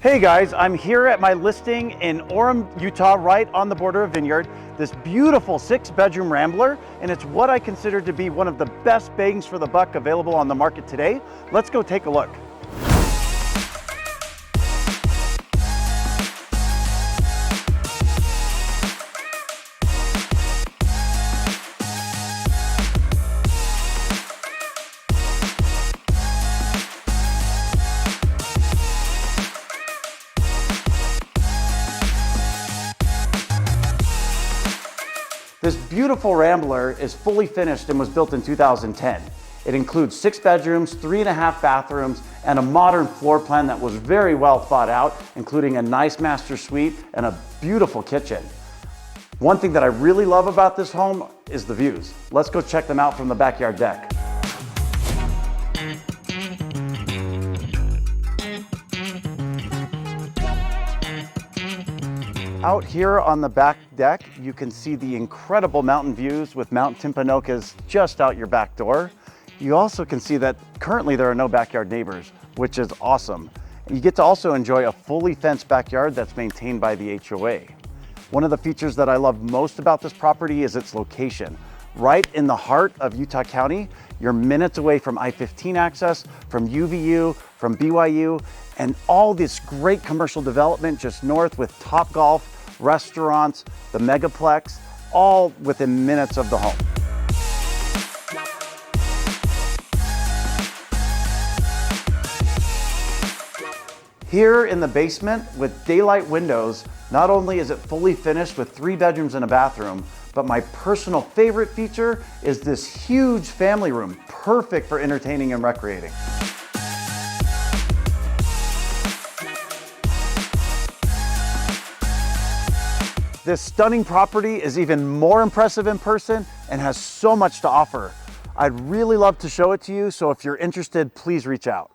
Hey guys, I'm here at my listing in Orem, Utah, right on the border of Vineyard. This beautiful 6-bedroom rambler, and it's what I consider to be one of the best bangs for the buck available on the market today. Let's go take a look. This beautiful rambler is fully finished and was built in 2010. It includes 6 bedrooms, 3.5 bathrooms, and a modern floor plan that was very well thought out, including a nice master suite and a beautiful kitchen. One thing that I really love about this home is the views. Let's go check them out from the backyard deck. Out here on the back deck, you can see the incredible mountain views with Mount Timpanogos just out your back door. You also can see that currently there are no backyard neighbors, which is awesome. And you get to also enjoy a fully fenced backyard that's maintained by the HOA. One of the features that I love most about this property is its location. Right in the heart of Utah County, you're minutes away from I-15 access, from UVU, from BYU, and all this great commercial development just north with Topgolf, restaurants, the megaplex, all within minutes of the home. Here in the basement with daylight windows, not only is it fully finished with 3 bedrooms and a bathroom, but my personal favorite feature is this huge family room, perfect for entertaining and recreating. This stunning property is even more impressive in person and has so much to offer. I'd really love to show it to you, so if you're interested, please reach out.